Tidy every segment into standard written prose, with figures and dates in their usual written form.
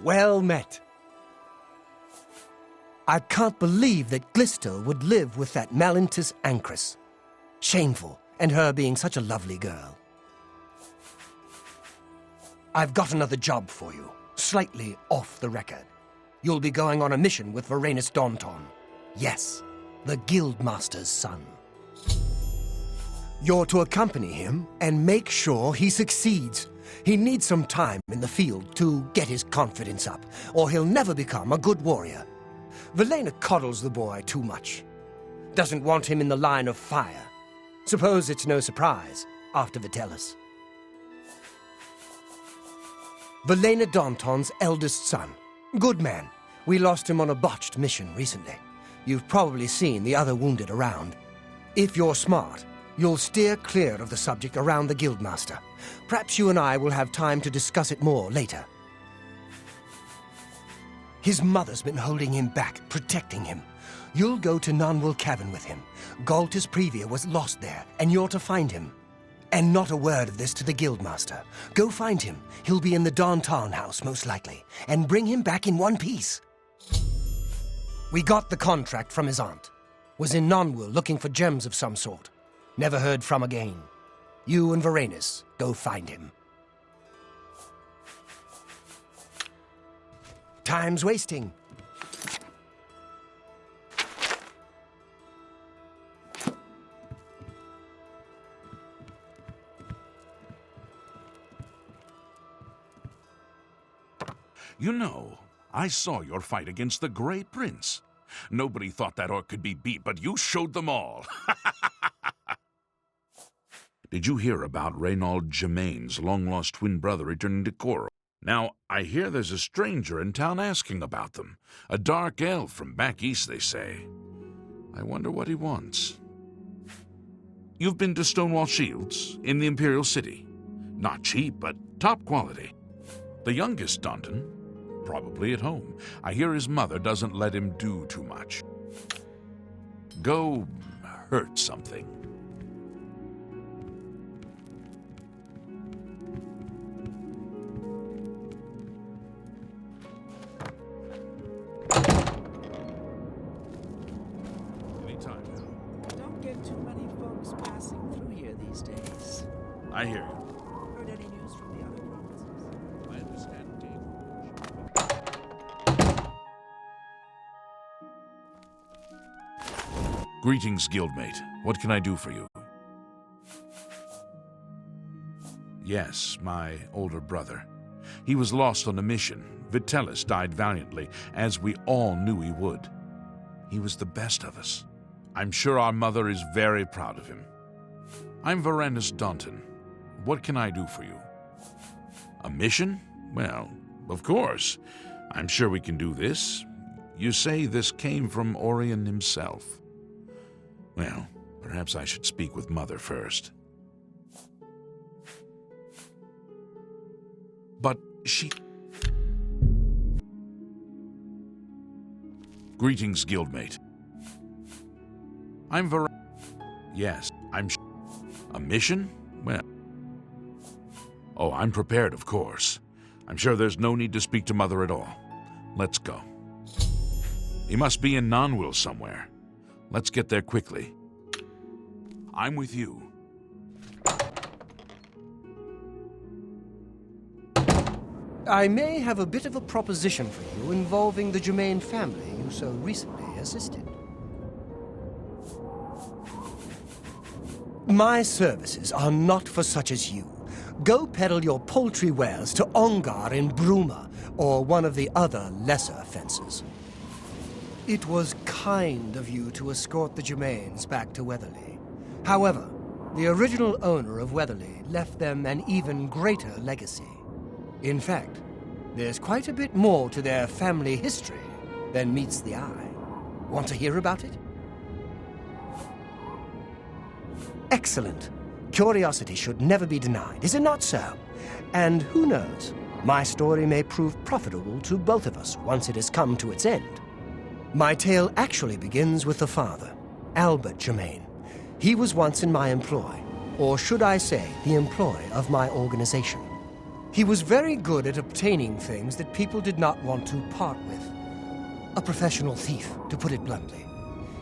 Well met. I can't believe that Glisto would live with that Malintis Ancrus. Shameful, and her being such a lovely girl. I've got another job for you, slightly off the record. You'll be going on a mission with Varanus Daunton. Yes, the Guildmaster's son. You're to accompany him and make sure he succeeds. He needs some time in the field to get his confidence up, or he'll never become a good warrior. Velena coddles the boy too much. Doesn't want him in the line of fire. Suppose it's no surprise after Vitellis. Velena Daunton's eldest son. Good man. We lost him on a botched mission recently. You've probably seen the other wounded around. If you're smart, you'll steer clear of the subject around the Guildmaster. Perhaps you and I will have time to discuss it more later. His mother's been holding him back, protecting him. You'll go to Nonwell Cavern with him. Galtus Previa was lost there, and you're to find him. And not a word of this to the Guildmaster. Go find him. He'll be in the Daunton house, most likely. And bring him back in one piece. We got the contract from his aunt. Was in Nonwell looking for gems of some sort. Never heard from again. You and Varanus, go find him. Time's wasting. You know, I saw your fight against the Grey Prince. Nobody thought that orc could be beat, but you showed them all. Did you hear about Reynold Germain's long-lost twin brother returning to Coro? Now, I hear there's a stranger in town asking about them. A dark elf from back east, they say. I wonder what he wants. You've been to Stonewall Shields in the Imperial City. Not cheap, but top quality. The youngest Daunton, probably at home. I hear his mother doesn't let him do too much. Go hurt something. Don't get too many folks passing through here these days. I hear you. Heard any news from the other provinces? I understand, Dave. Greetings, guildmate. What can I do for you? Yes, my older brother. He was lost on a mission. Vitellis died valiantly, as we all knew he would. He was the best of us. I'm sure our mother is very proud of him. I'm Varanus Daunton. What can I do for you? A mission? Well, of course. I'm sure we can do this. You say this came from Orion himself. Well, perhaps I should speak with Mother first. But she... Greetings, guildmate. I'm Yes, I'm... A mission? Well... Oh, I'm prepared, of course. I'm sure there's no need to speak to Mother at all. Let's go. He must be in Nonwell somewhere. Let's get there quickly. I'm with you. I may have a bit of a proposition for you involving the Germain family you so recently assisted. My services are not for such as you. Go peddle your paltry wares to Ongar in Bruma, or one of the other lesser fences. It was kind of you to escort the Germains back to Weatherly. However, the original owner of Weatherly left them an even greater legacy. In fact, there's quite a bit more to their family history than meets the eye. Want to hear about it? Excellent. Curiosity should never be denied, is it not so? And who knows, my story may prove profitable to both of us once it has come to its end. My tale actually begins with the father, Albert Germain. He was once in my employ, or should I say, the employ of my organization. He was very good at obtaining things that people did not want to part with. A professional thief, to put it bluntly.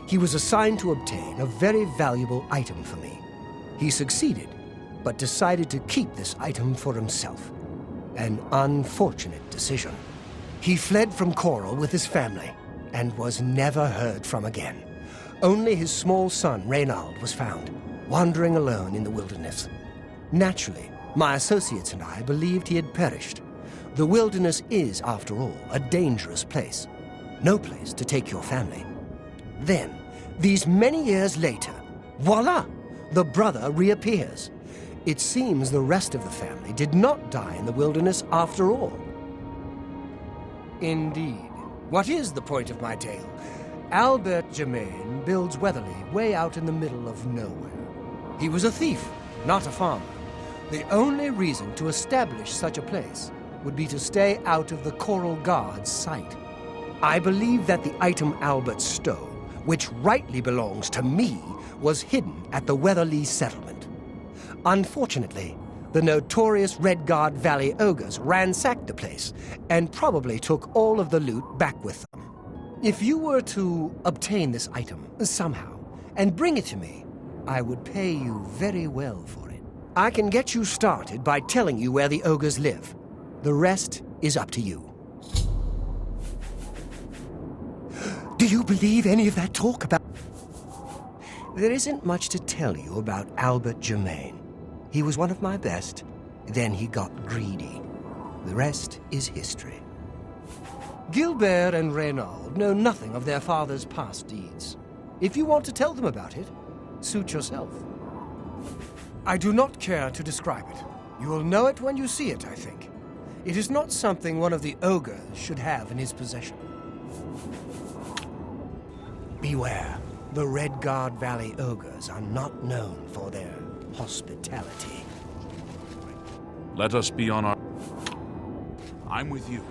He was assigned to obtain a very valuable item for me. He succeeded, but decided to keep this item for himself. An unfortunate decision. He fled from Coral with his family and was never heard from again. Only his small son, Reynald, was found, wandering alone in the wilderness. Naturally, my associates and I believed he had perished. The wilderness is, after all, a dangerous place. No place to take your family. Then, these many years later, voila! The brother reappears. It seems the rest of the family did not die in the wilderness after all. Indeed. What is the point of my tale? Albert Germain builds Weatherly way out in the middle of nowhere. He was a thief, not a farmer. The only reason to establish such a place would be to stay out of the Coral Guard's sight. I believe that the item Albert stole, which rightly belongs to me, was hidden at the Weatherly settlement. Unfortunately, the notorious Red Guard Valley ogres ransacked the place and probably took all of the loot back with them. If you were to obtain this item somehow and bring it to me, I would pay you very well for it. I can get you started by telling you where the ogres live. The rest is up to you. Do you believe any of that talk about... There isn't much to tell you about Albert Germain. He was one of my best, then he got greedy. The rest is history. Gilbert and Reynald know nothing of their father's past deeds. If you want to tell them about it, suit yourself. I do not care to describe it. You will know it when you see it, I think. It is not something one of the ogres should have in his possession. Beware. The Red Guard Valley ogres are not known for their hospitality. Let us be on our... I'm with you.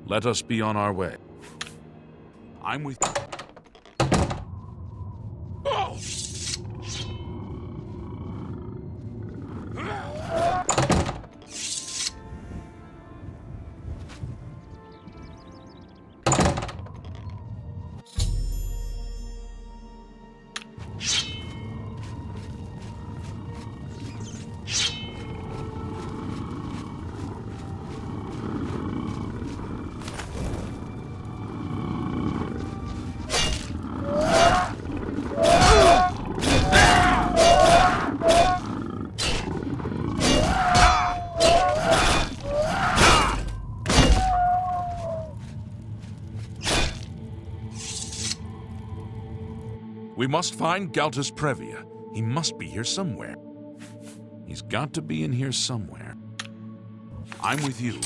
Let us be on our way. I'm with you. We must find Galtus Previa. He must be here somewhere. He's got to be in here somewhere. I'm with you.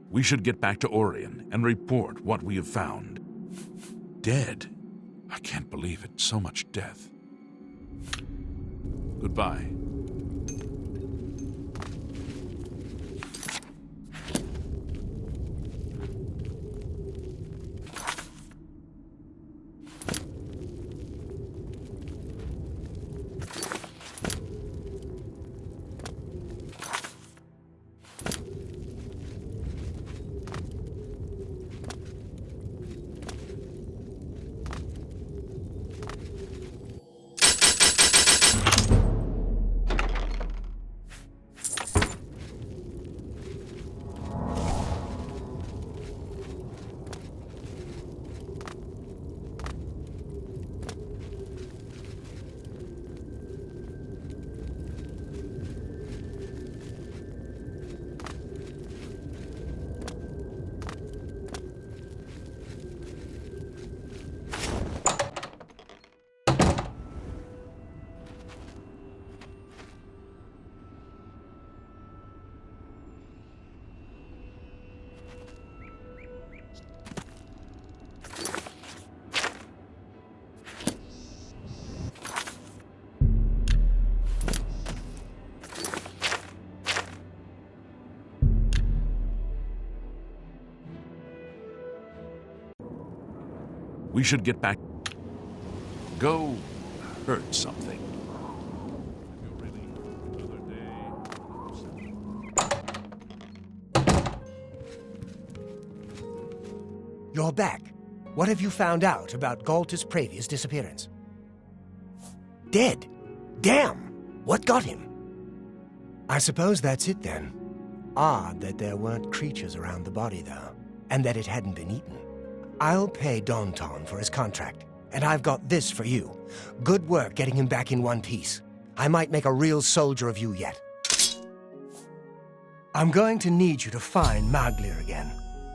We should get back to Orion and report what we have found. Dead? I can't believe it. So much death. Goodbye. We should get back. Go hurt something. You're back. What have you found out about Galtus Pravia's disappearance? Dead? Damn! What got him? I suppose that's it then. Odd that there weren't creatures around the body, though, and that it hadn't been eaten. I'll pay Donton for his contract, and I've got this for you. Good work getting him back in one piece. I might make a real soldier of you yet. I'm going to need you to find Maglir again,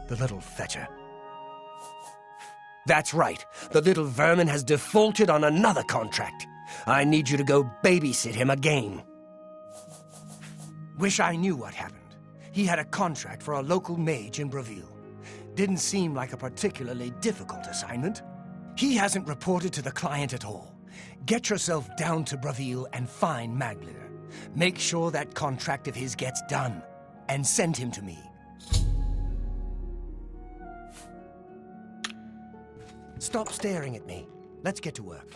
the little fetcher. That's right, the little vermin has defaulted on another contract. I need you to go babysit him again. Wish I knew what happened. He had a contract for a local mage in Bravil. Didn't seem like a particularly difficult assignment. He hasn't reported to the client at all. Get yourself down to Bravil and find Maglir. Make sure that contract of his gets done, and send him to me. Stop staring at me. Let's get to work.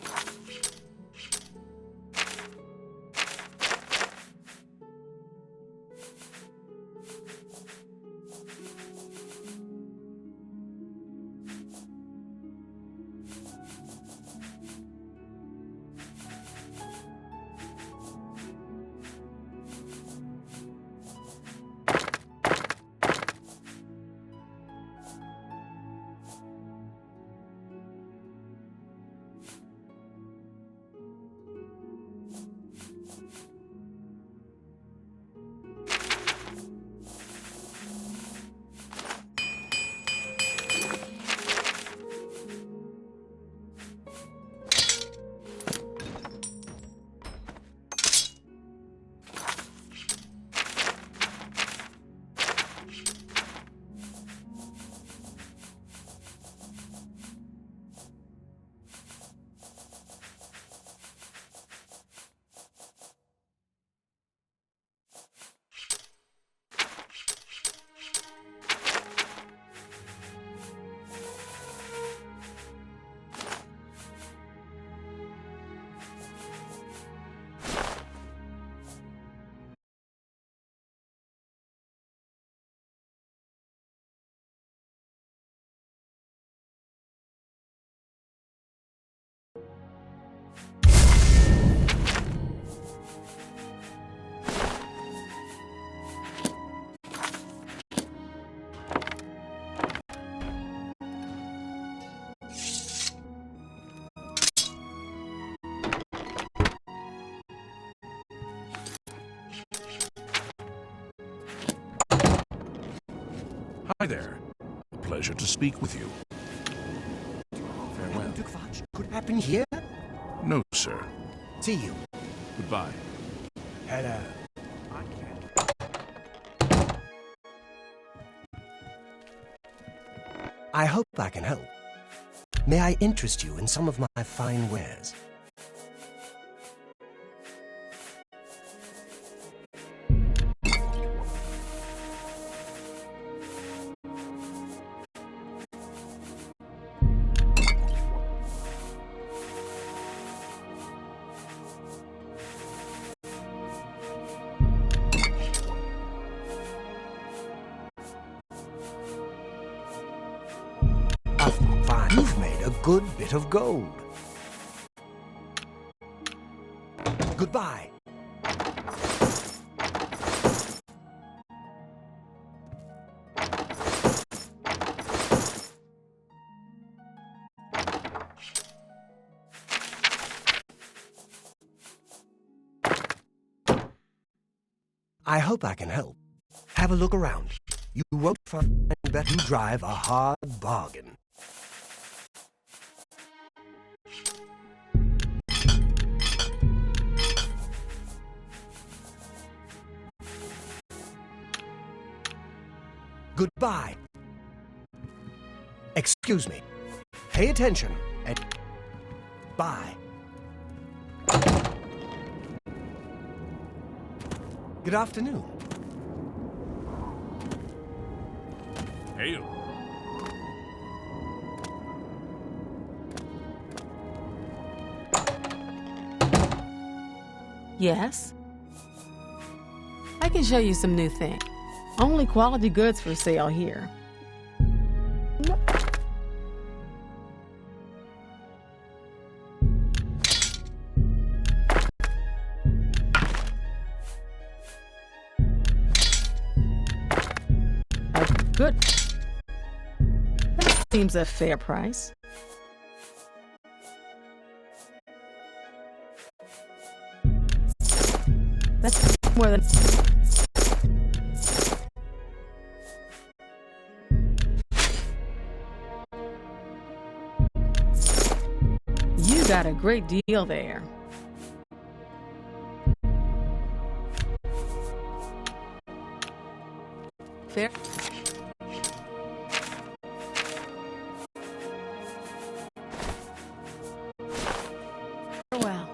Hi there. A pleasure to speak with you. Farewell. Could happen here? No, sir. See you. Goodbye. Hello. I hope I can help. May I interest you in some of my fine wares? Fine. You've made a good bit of gold. Goodbye. I hope I can help. Have a look around. You won't find better. You drive a hard bargain. Goodbye. Excuse me. Pay attention and bye. Good afternoon. Hail. Yes? I can show you some new things. Only quality goods for sale here. Good. That seems a fair price. That's more than... You got a great deal there. Fair. Farewell.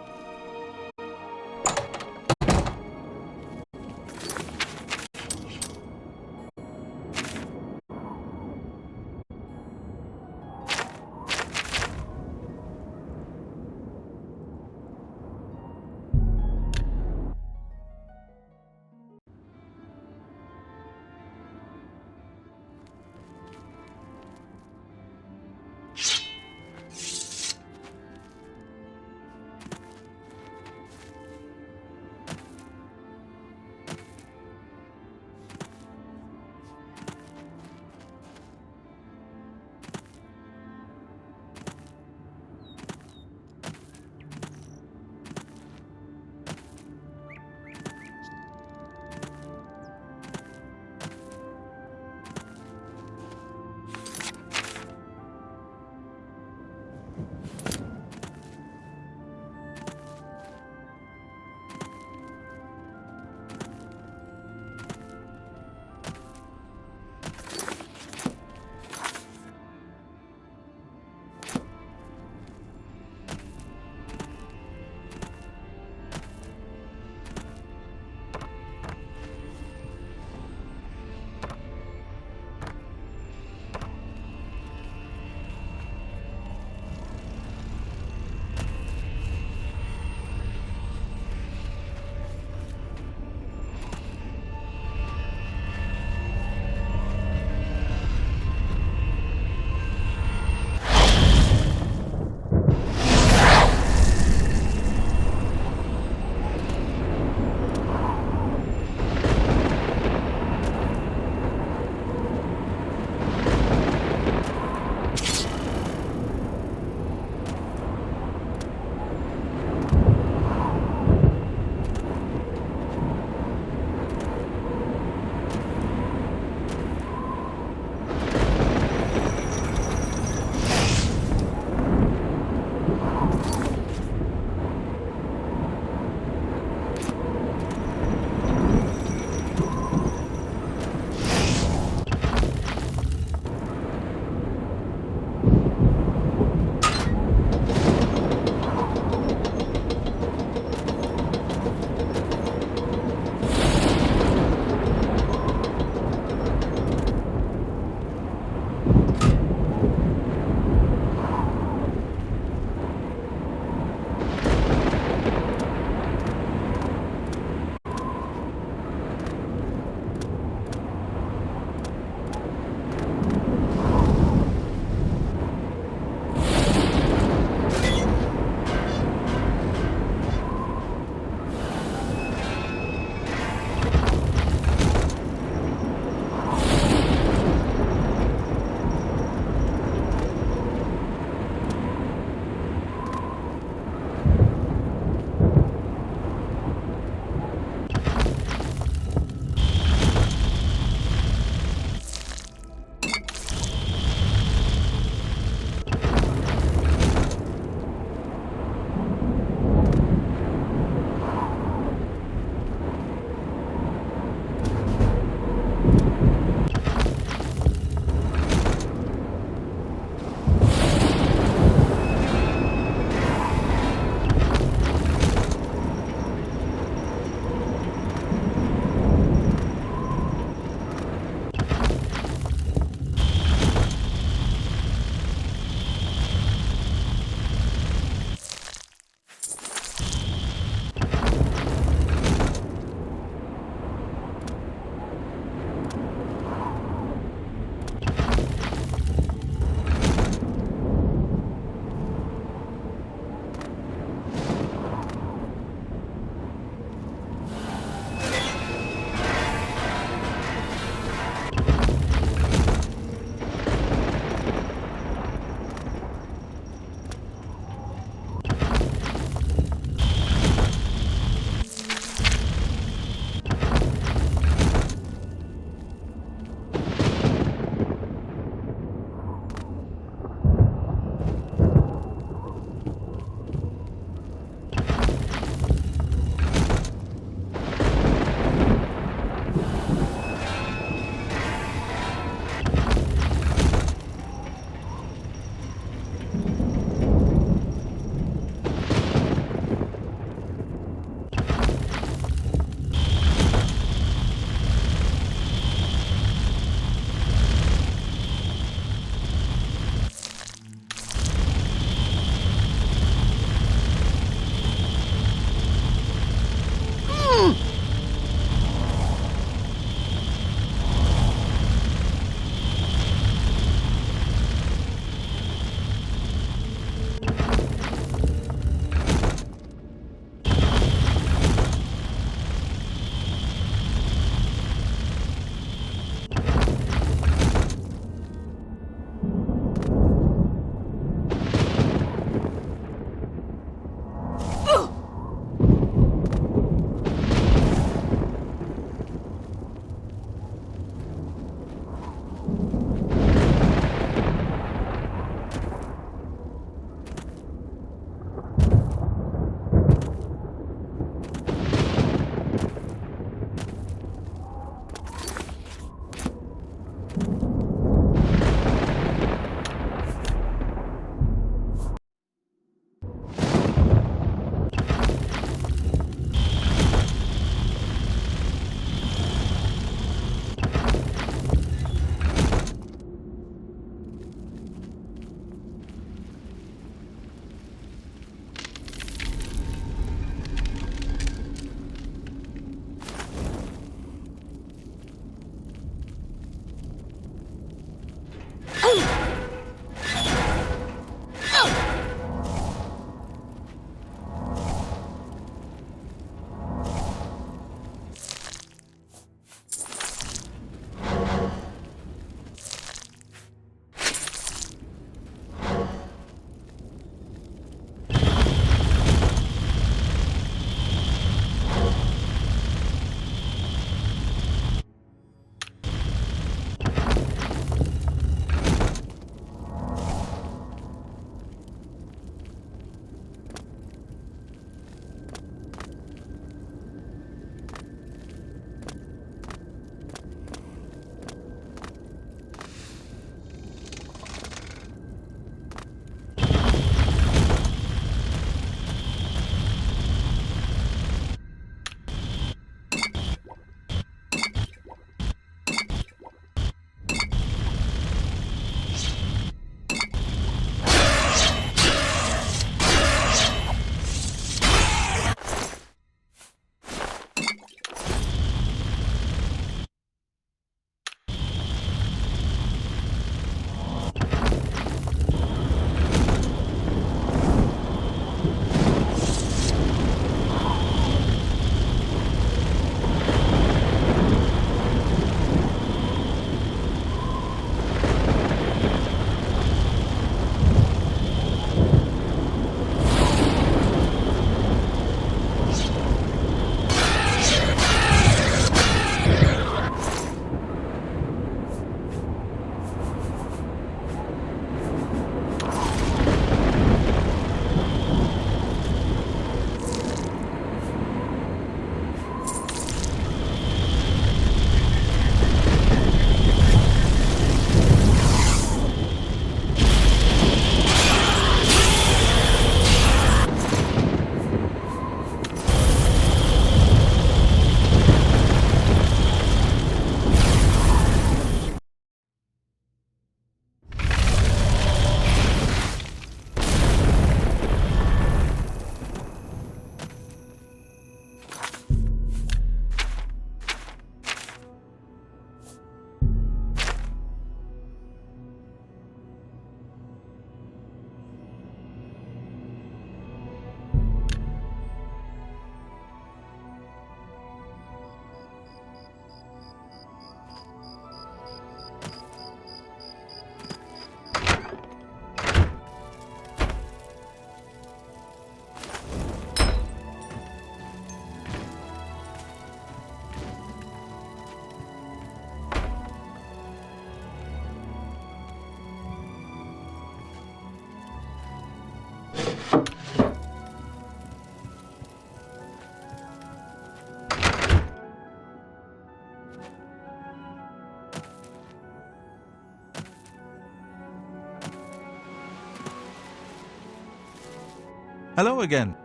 Hello again.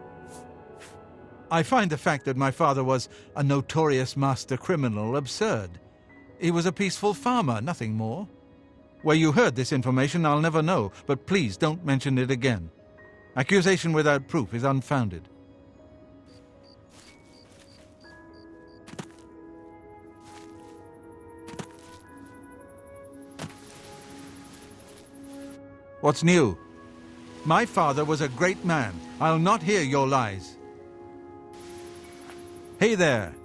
I find the fact that my father was a notorious master criminal absurd. He was a peaceful farmer, nothing more. Where you heard this information, I'll never know, but please don't mention it again. Accusation without proof is unfounded. What's new? My father was a great man. I'll not hear your lies. Hey there.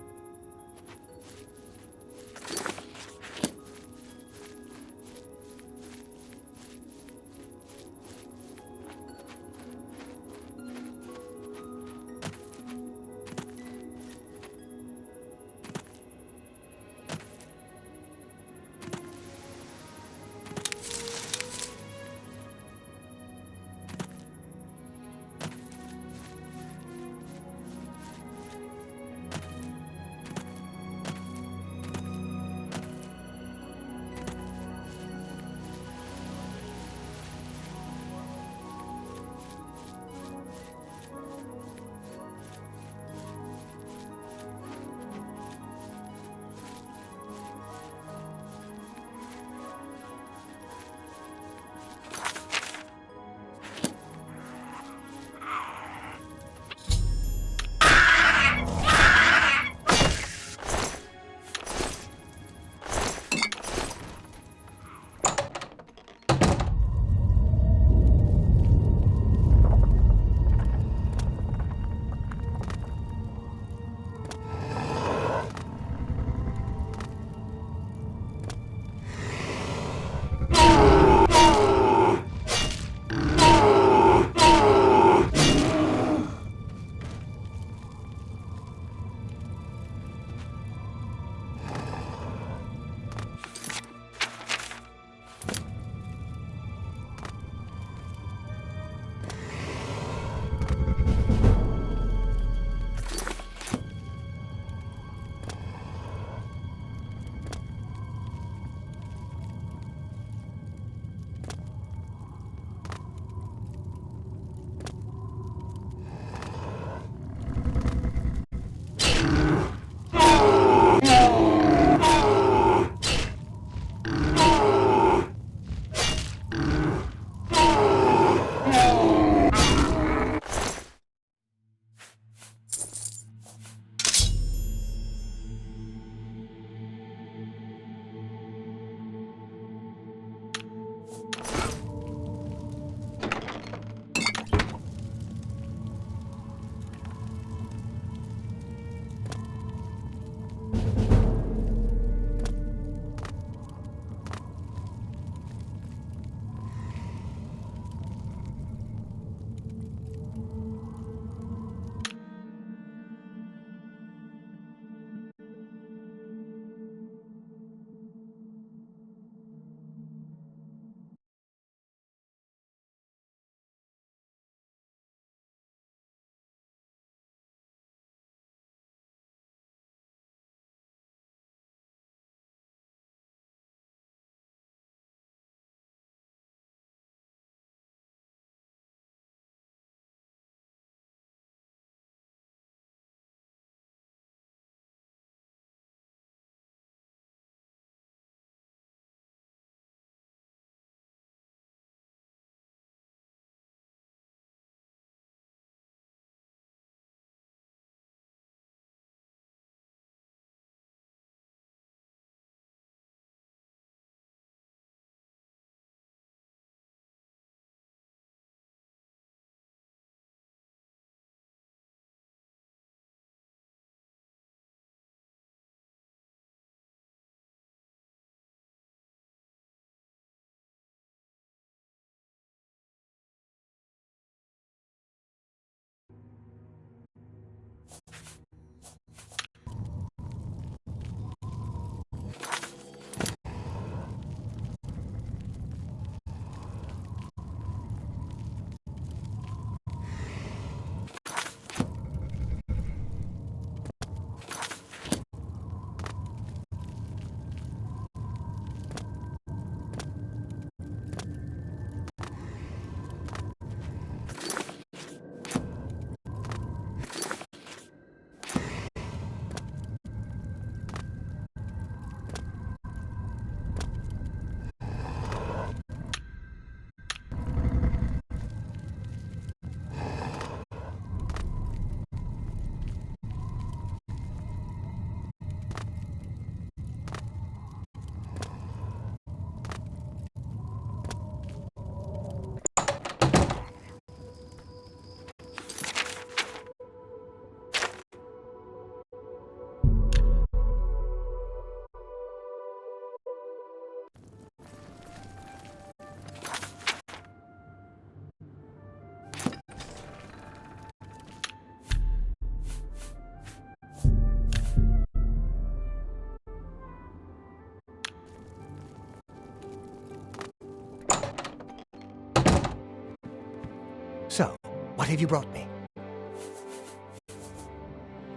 have you brought me?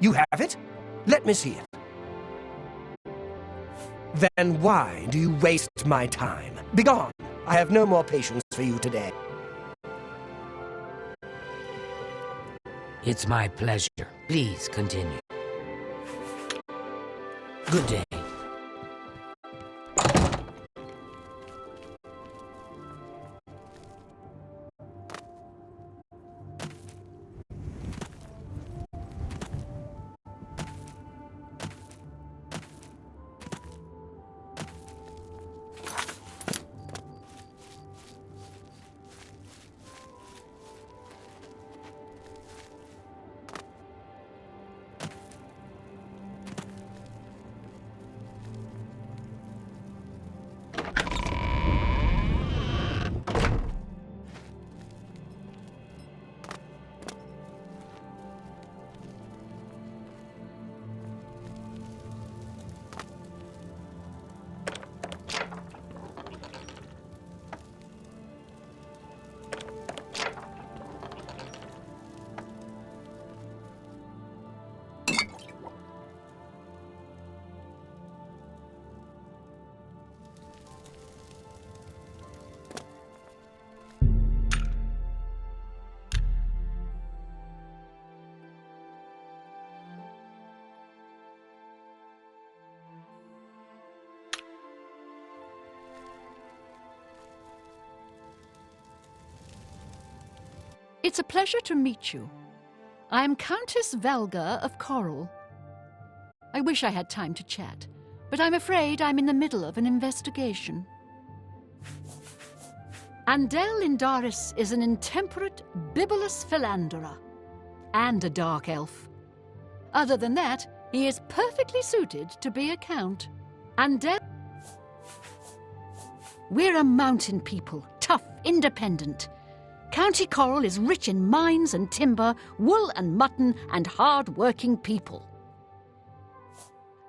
You have it? Let me see it. Then why do you waste my time? Begone! I have no more patience for you today. It's my pleasure. Please continue. Good day. It's a pleasure to meet you. I am Countess Valga of Coral. I wish I had time to chat, but I'm afraid I'm in the middle of an investigation. Andel Indaris is an intemperate, bibulous philanderer and a dark elf. Other than that, he is perfectly suited to be a count. Andel... We're a mountain people, tough, independent. County Coral is rich in mines and timber, wool and mutton, and hard-working people.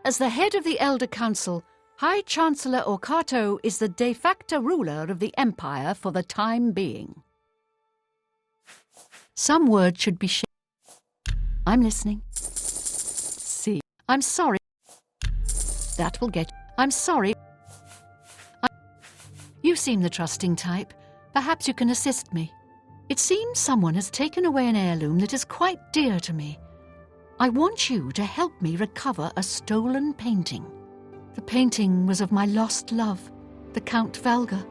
As the head of the Elder Council, High Chancellor Orkato is the de facto ruler of the Empire for the time being. Some word should be shared. I'm listening. See, I'm sorry. That will get... I'm sorry. You seem the trusting type. Perhaps you can assist me. It seems someone has taken away an heirloom that is quite dear to me. I want you to help me recover a stolen painting. The painting was of my lost love, the Count Valga,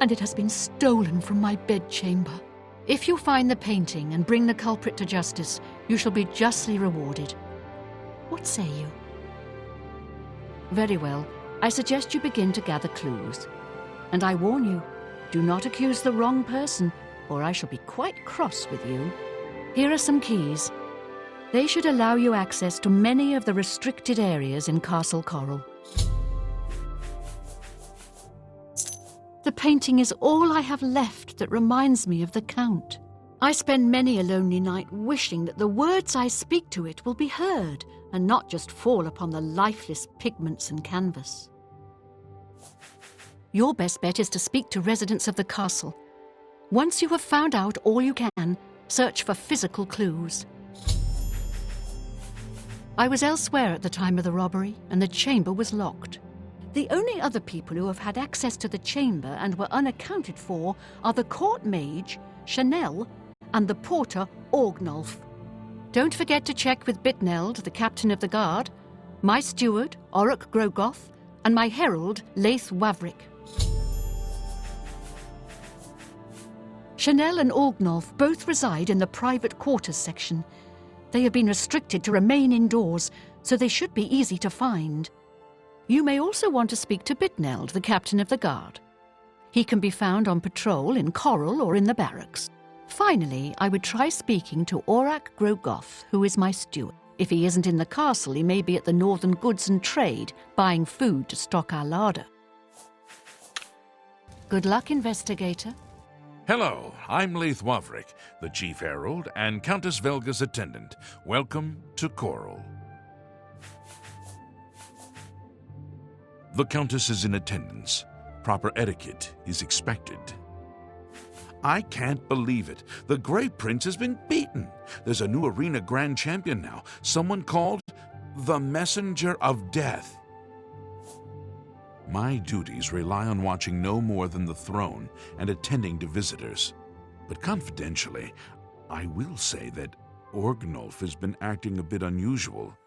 and it has been stolen from my bedchamber. If you find the painting and bring the culprit to justice, you shall be justly rewarded. What say you? Very well. I suggest you begin to gather clues. And I warn you, do not accuse the wrong person, or I shall be quite cross with you. Here are some keys. They should allow you access to many of the restricted areas in Castle Coral. The painting is all I have left that reminds me of the Count. I spend many a lonely night wishing that the words I speak to it will be heard and not just fall upon the lifeless pigments and canvas. Your best bet is to speak to residents of the castle. Once you have found out all you can, search for physical clues. I was elsewhere at the time of the robbery, and the chamber was locked. The only other people who have had access to the chamber and were unaccounted for are the court mage, Chanel, and the porter, Orgnolf. Don't forget to check with Bitneld, the captain of the guard, my steward, Orok Grogoth, and my herald, Laith Wavrick. Chanel and Orgnolf both reside in the private quarters section. They have been restricted to remain indoors, so they should be easy to find. You may also want to speak to Bitneld, the captain of the guard. He can be found on patrol in Coral or in the barracks. Finally, I would try speaking to Orak Grogoth, who is my steward. If he isn't in the castle, he may be at the Northern Goods and Trade, buying food to stock our larder. Good luck, investigator. Hello, I'm Laith Wavrick, the Chief Herald and Countess Velga's attendant. Welcome to Coral. The Countess is in attendance. Proper etiquette is expected. I can't believe it. The Grey Prince has been beaten. There's a new arena grand champion now, someone called the Messenger of Death. My duties rely on watching no more than the throne and attending to visitors. But confidentially, I will say that Orgnolf has been acting a bit unusual.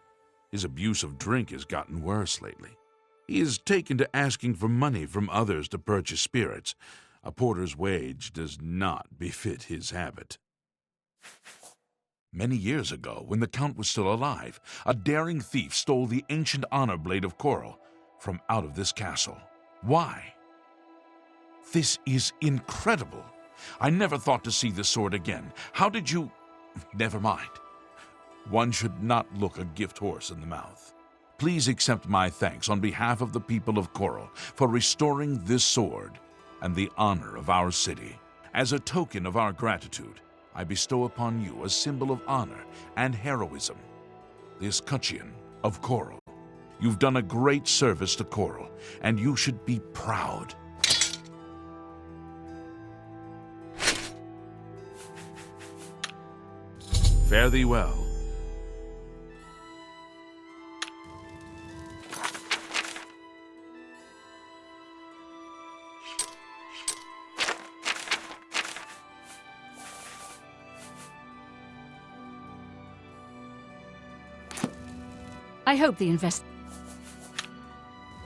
His abuse of drink has gotten worse lately. He has taken to asking for money from others to purchase spirits. A porter's wage does not befit his habit. Many years ago, when the Count was still alive, a daring thief stole the ancient honor blade of coral from out of this castle. Why? This is incredible. I never thought to see this sword again. How did you... Never mind. One should not look a gift horse in the mouth. Please accept my thanks on behalf of the people of Coral for restoring this sword and the honor of our city. As a token of our gratitude, I bestow upon you a symbol of honor and heroism, the escutcheon of Coral. You've done a great service to Coral, and you should be proud. Fare thee well. I hope the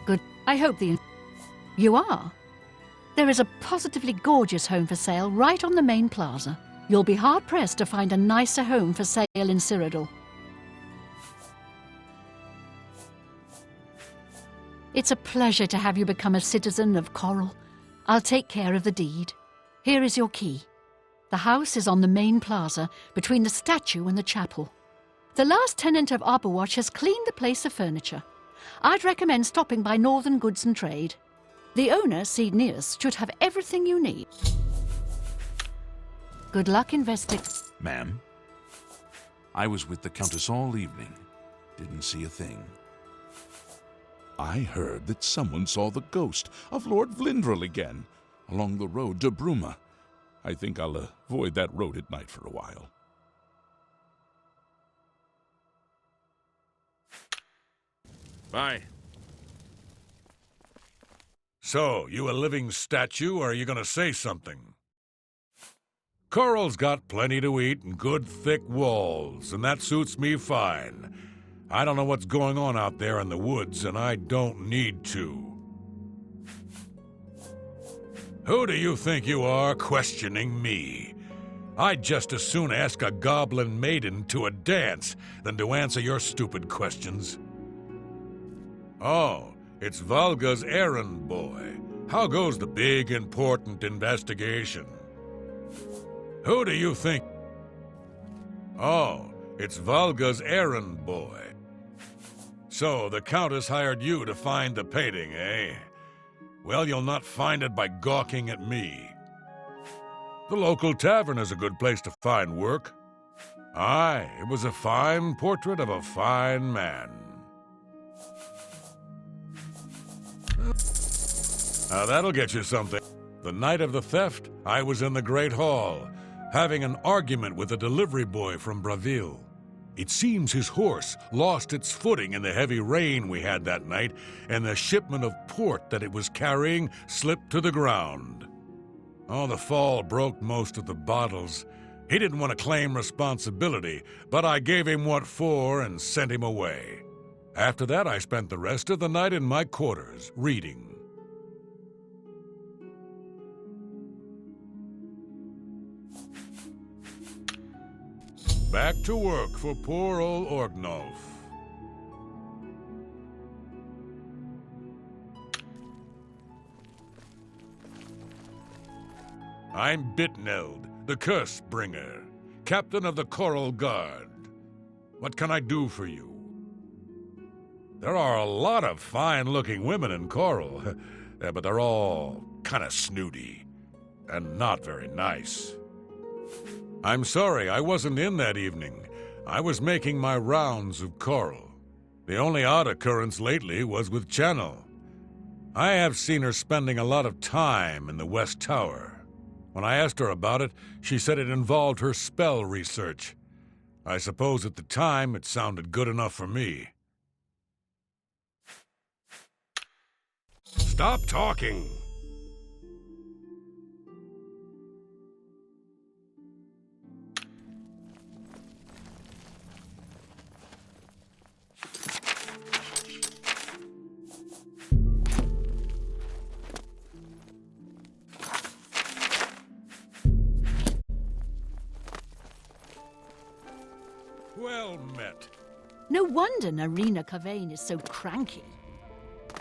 Good. I hope the... You are? There is a positively gorgeous home for sale right on the main plaza. You'll be hard-pressed to find a nicer home for sale in Cyrodiil. It's a pleasure to have you become a citizen of Coral. I'll take care of the deed. Here is your key. The house is on the main plaza, between the statue and the chapel. The last tenant of Arborwatch has cleaned the place of furniture. I'd recommend stopping by Northern Goods and Trade. The owner, Cedneus, should have everything you need. Good luck investing. Ma'am, I was with the Countess all evening. Didn't see a thing. I heard that someone saw the ghost of Lord Vlindrel again, along the road to Bruma. I think I'll avoid that road at night for a while. Bye. So, you a living statue, or are you gonna say something? Coral's got plenty to eat and good thick walls, and that suits me fine. I don't know what's going on out there in the woods, and I don't need to. Who do you think you are questioning me? I'd just as soon ask a goblin maiden to a dance than to answer your stupid questions. Oh, it's Valga's errand boy. How goes the big, important investigation? Who do you think? Oh, it's Valga's errand boy. So, the Countess hired you to find the painting, eh? Well, you'll not find it by gawking at me. The local tavern is a good place to find work. Aye, it was a fine portrait of a fine man. Now that'll get you something. The night of the theft, I was in the Great Hall, having an argument with a delivery boy from Braville. It seems his horse lost its footing in the heavy rain we had that night, and the shipment of port that it was carrying slipped to the ground. Oh, the fall broke most of the bottles. He didn't want to claim responsibility, but I gave him what for and sent him away. After that, I spent the rest of the night in my quarters, reading. Back to work for poor old Orgnolf. I'm Bitneld, the Curse Bringer, captain of the Coral Guard. What can I do for you? There are a lot of fine-looking women in Coral, but they're all kind of snooty and not very nice. I'm sorry, I wasn't in that evening. I was making my rounds of Coral. The only odd occurrence lately was with Channel. I have seen her spending a lot of time in the West Tower. When I asked her about it, she said it involved her spell research. I suppose at the time it sounded good enough for me. Stop talking! Well met. No wonder Narina Cavane is so cranky.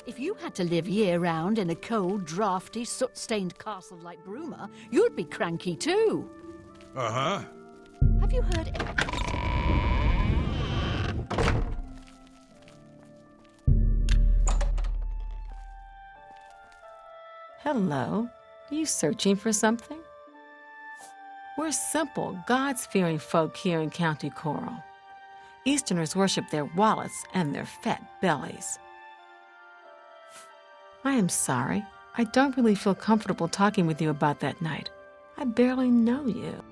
If you had to live year-round in a cold, drafty, soot-stained castle like Bruma, you'd be cranky too. Uh-huh. Have you heard... Hello. Are you searching for something? We're simple, gods-fearing folk here in County Coral. Easterners worship their wallets and their fat bellies. I am sorry. I don't really feel comfortable talking with you about that night. I barely know you.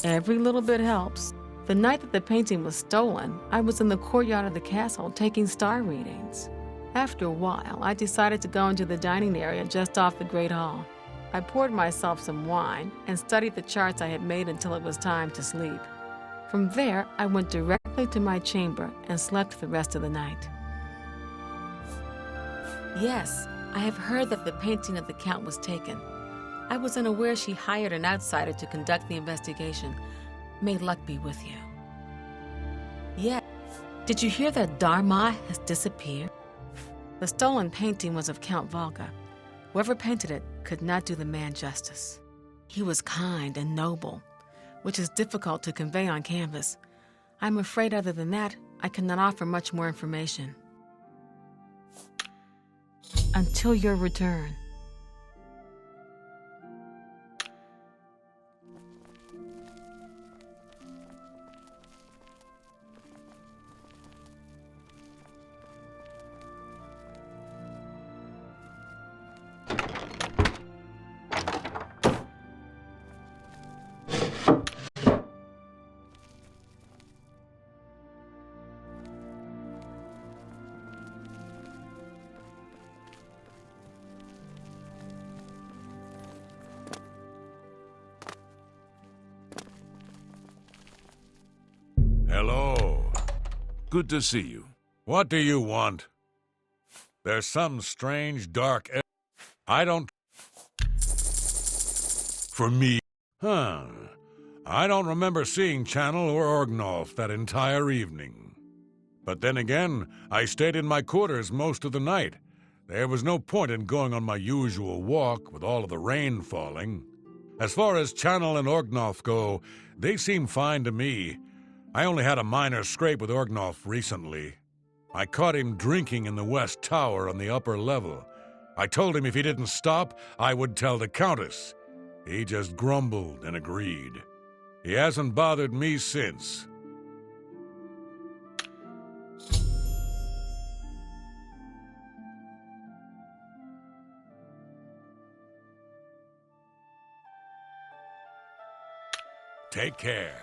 Every little bit helps. The night that the painting was stolen, I was in the courtyard of the castle taking star readings. After a while, I decided to go into the dining area just off the Great Hall. I poured myself some wine and studied the charts I had made until it was time to sleep. From there, I went directly to my chamber and slept the rest of the night. Yes, I have heard that the painting of the Count was taken. I was unaware she hired an outsider to conduct the investigation. May luck be with you. Yeah, did you hear that Dharma has disappeared? The stolen painting was of Count Volga. Whoever painted it could not do the man justice. He was kind and noble, which is difficult to convey on canvas. I'm afraid other than that, I cannot offer much more information. Until your return. Hello. Good to see you. What do you want? There's some strange, dark... I don't... For me... Huh. I don't remember seeing Channel or Orgnolf that entire evening. But then again, I stayed in my quarters most of the night. There was no point in going on my usual walk with all of the rain falling. As far as Channel and Orgnolf go, they seem fine to me. I only had a minor scrape with Orgnolf recently. I caught him drinking in the West Tower on the upper level. I told him if he didn't stop, I would tell the Countess. He just grumbled and agreed. He hasn't bothered me since. Take care.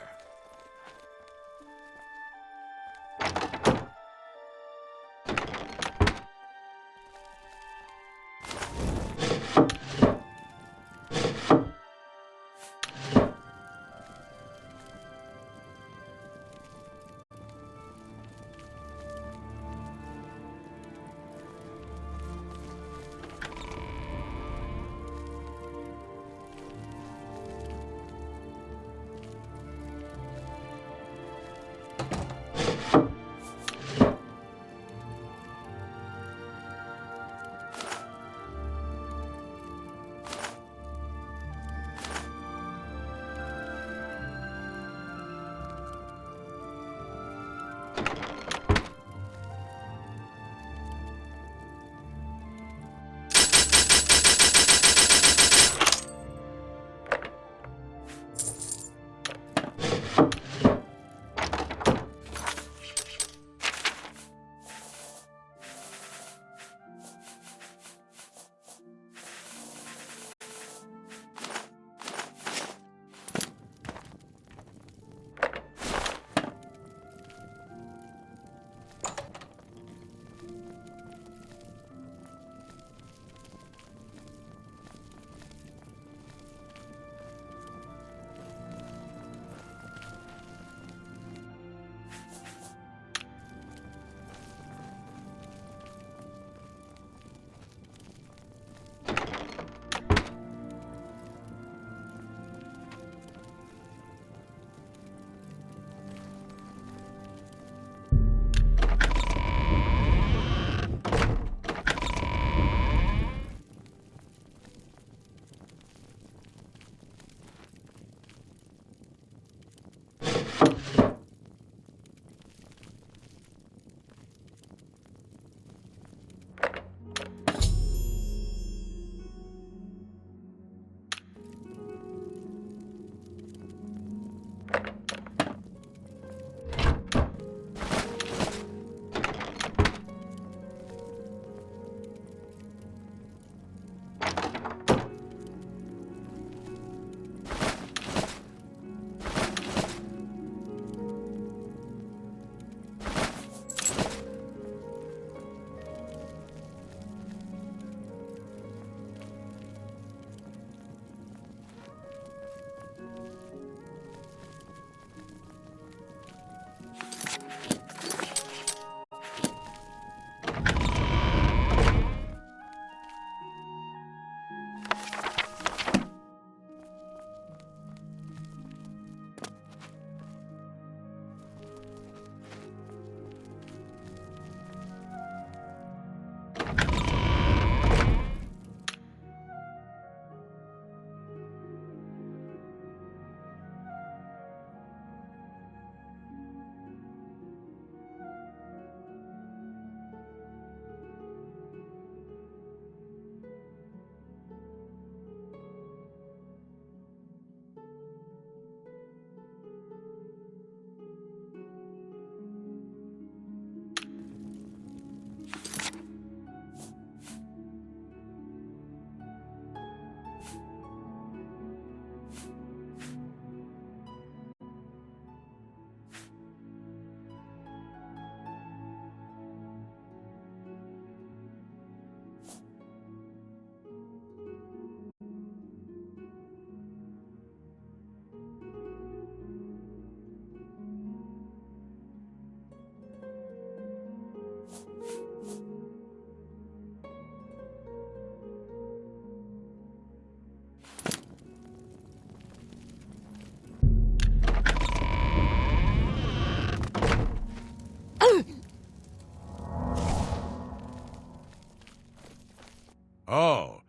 Oh.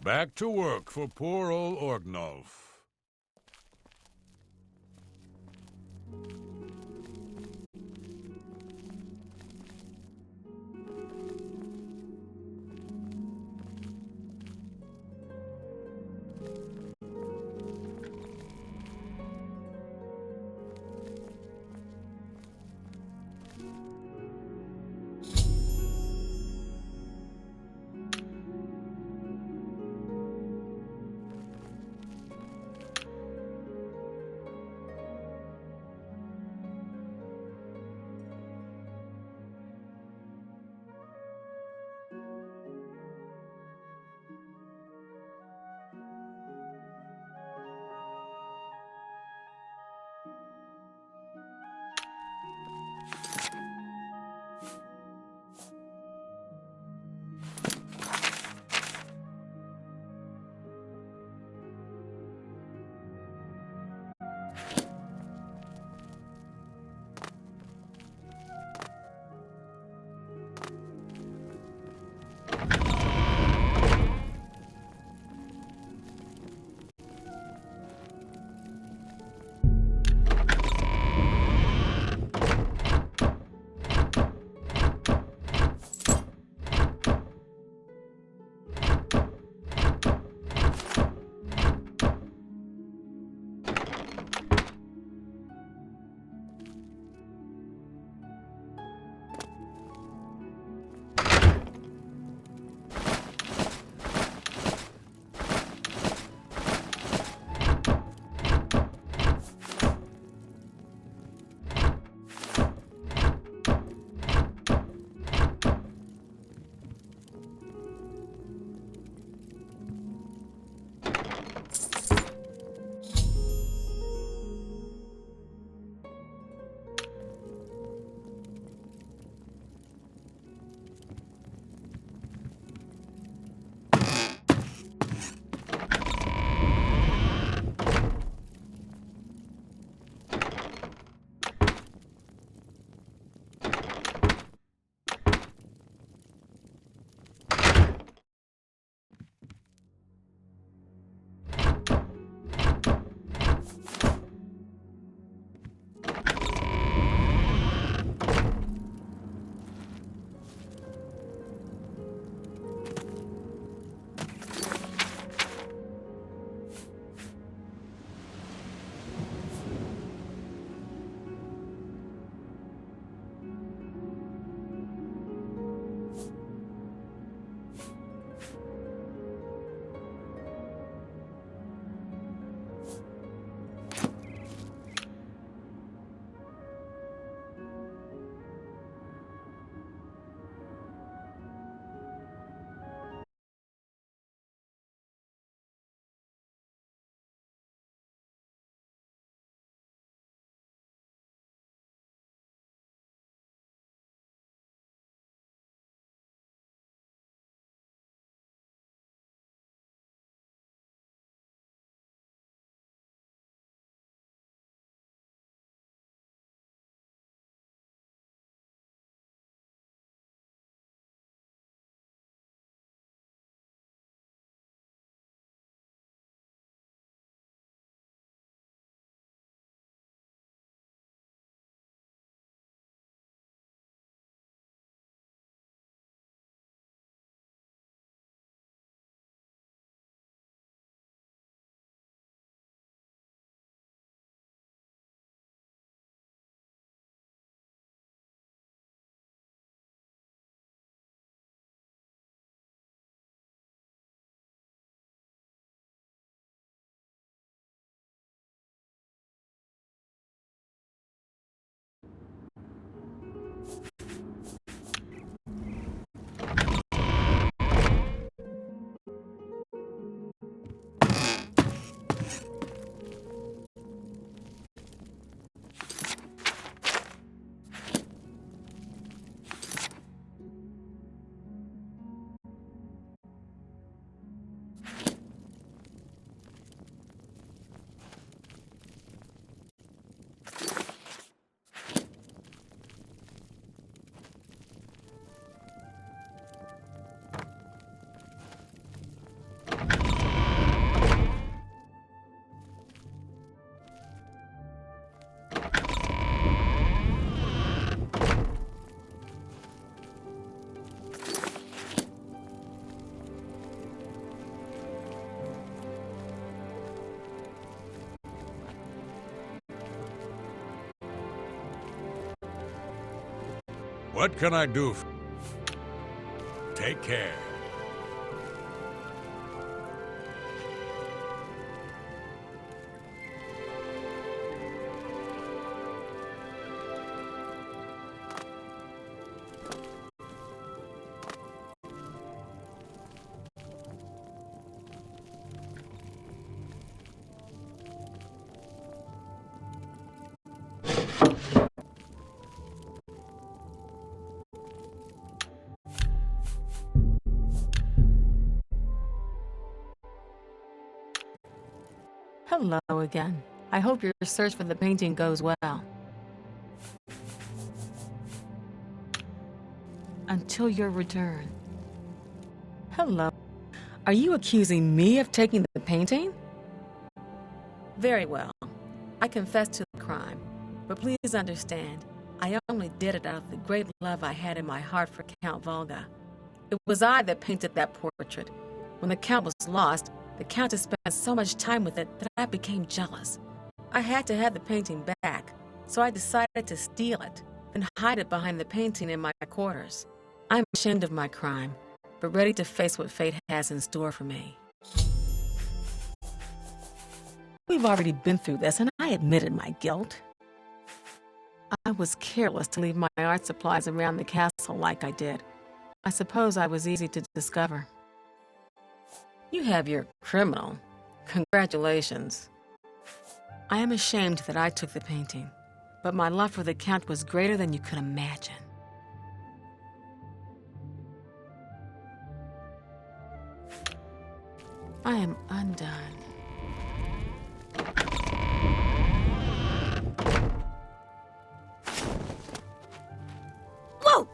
Back to work for poor old Orgnolf. What can I do? Take care. Hello again. I hope your search for the painting goes well. Until your return. Hello. Are you accusing me of taking the painting? Very well. I confess to the crime. But please understand, I only did it out of the great love I had in my heart for Count Volga. It was I that painted that portrait. When the Count was lost, the Countess spent so much time with it that I became jealous. I had to have the painting back, so I decided to steal it, then hide it behind the painting in my quarters. I'm ashamed of my crime, but ready to face what fate has in store for me. We've already been through this, and I admitted my guilt. I was careless to leave my art supplies around the castle like I did. I suppose I was easy to discover. You have your criminal. Congratulations. I am ashamed that I took the painting, but my love for the Count was greater than you could imagine. I am undone. Whoa!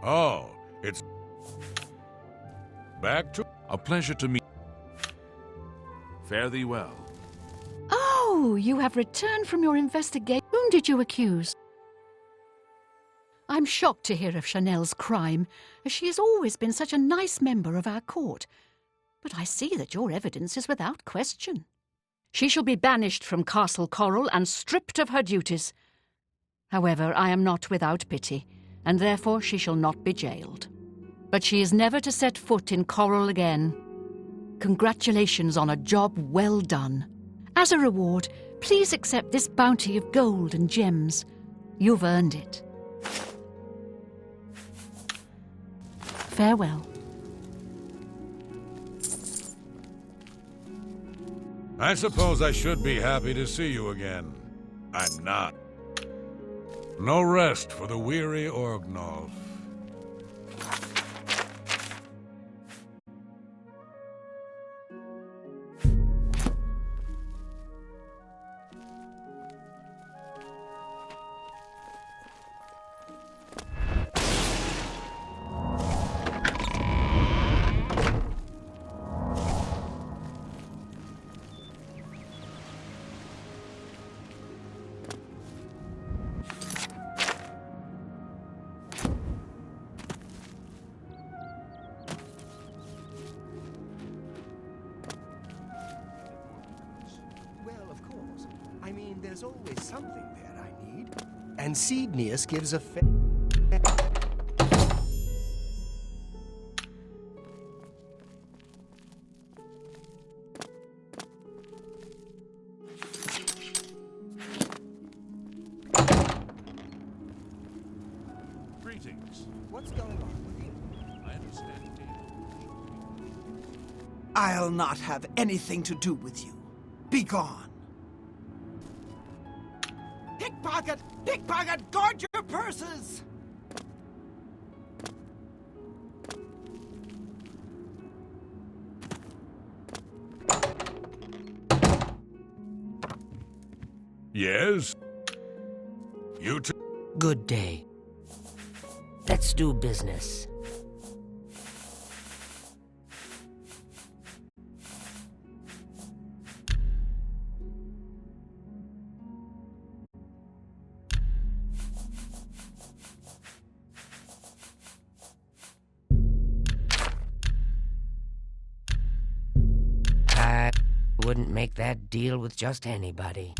Oh, it's back to... A pleasure to meet. Fare thee well. Oh, you have returned from your investigation. Whom did you accuse? I'm shocked to hear of Chanel's crime, as she has always been such a nice member of our court. But I see that your evidence is without question. She shall be banished from Castle Coral and stripped of her duties. However, I am not without pity, and therefore she shall not be jailed. But she is never to set foot in Coral again. Congratulations on a job well done. As a reward, please accept this bounty of gold and gems. You've earned it. Farewell. I suppose I should be happy to see you again. I'm not. No rest for the weary Orgnolf. Well, of course. I mean, there's always something there I need. And Seednius gives a Greetings. What's going on with you? I understand I'll not have anything to do with you. Be gone. Pickpocket! Pickpocket! Guard your purses! Yes? You two... Good day. Let's do business. I wouldn't make that deal with just anybody.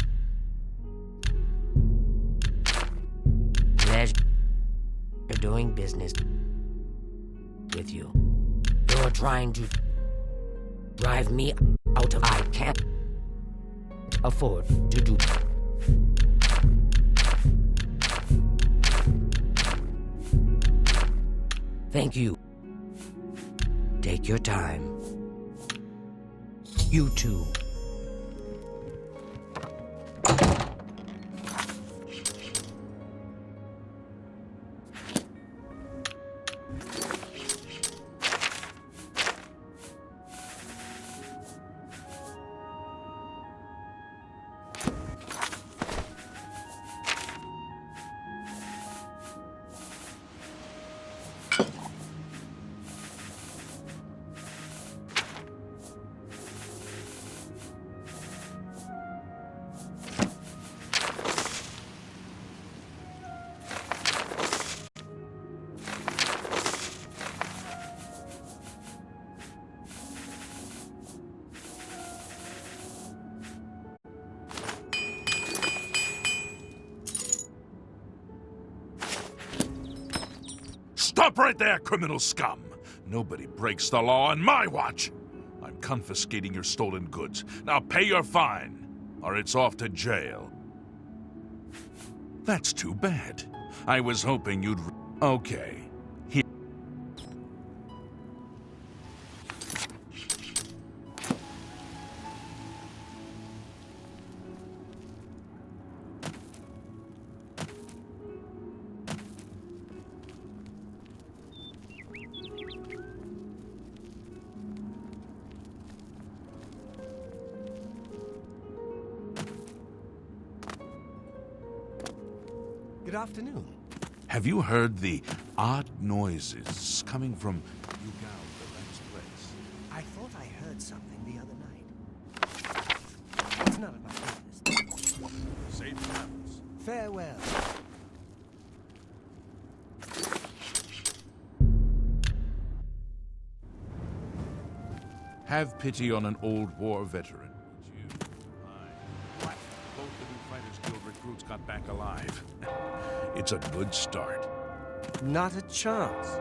Pleasure doing business with you. You're trying to drive me out of... I can't afford to do... Thank you. Take your time. You too. Stop right there, criminal scum! Nobody breaks the law on my watch! I'm confiscating your stolen goods. Now pay your fine, or it's off to jail. That's too bad. I was hoping you'd... Okay. Here. Good afternoon. Have you heard the odd noises coming from Yugal, the Lens place? I thought I heard something the other night. It's none of my business. Safe travels. Farewell. Have pity on an old war veteran, would you? Both the new Fighters Guild recruits got back alive. It's a good start. Not a chance.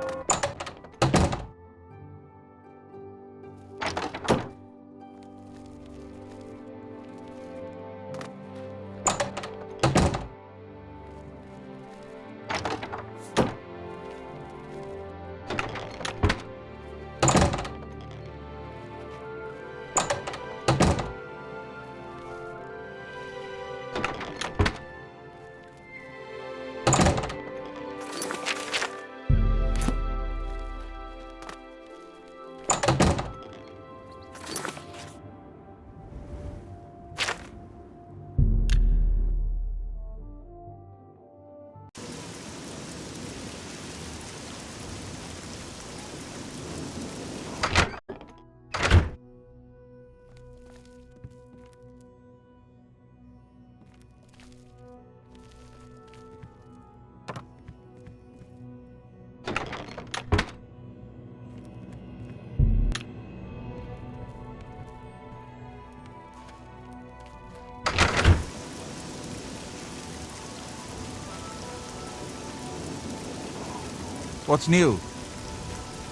What's new?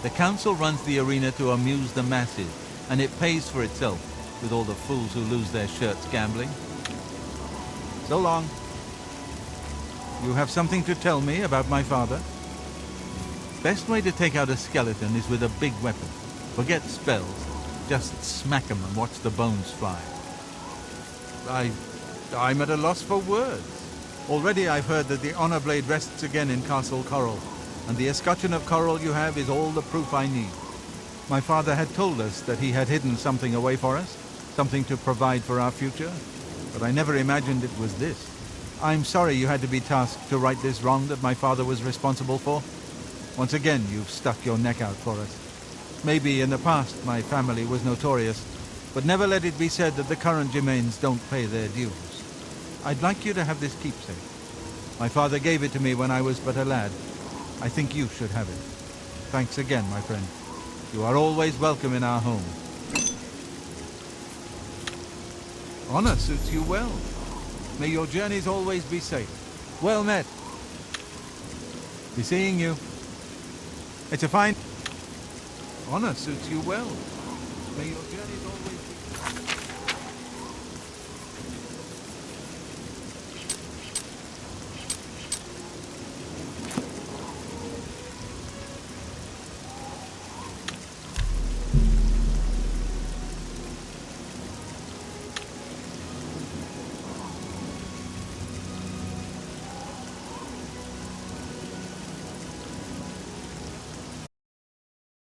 The council runs the arena to amuse the masses, and it pays for itself with all the fools who lose their shirts gambling. So long. You have something to tell me about my father? Best way to take out a skeleton is with a big weapon. Forget spells. Just smack him and watch the bones fly. I'm at a loss for words. Already I've heard that the honor blade rests again in Castle Coral, and the escutcheon of coral you have is all the proof I need. My father had told us that he had hidden something away for us, something to provide for our future, but I never imagined it was this. I'm sorry you had to be tasked to right this wrong that my father was responsible for. Once again, you've stuck your neck out for us. Maybe in the past my family was notorious, but never let it be said that the current Gemains don't pay their dues. I'd like you to have this keepsake. My father gave it to me when I was but a lad. I think you should have it. Thanks again, my friend. You are always welcome in our home. Honor suits you well. May your journeys always be safe. Well met. Be seeing you. It's a fine honor suits you well. May your journeys always be...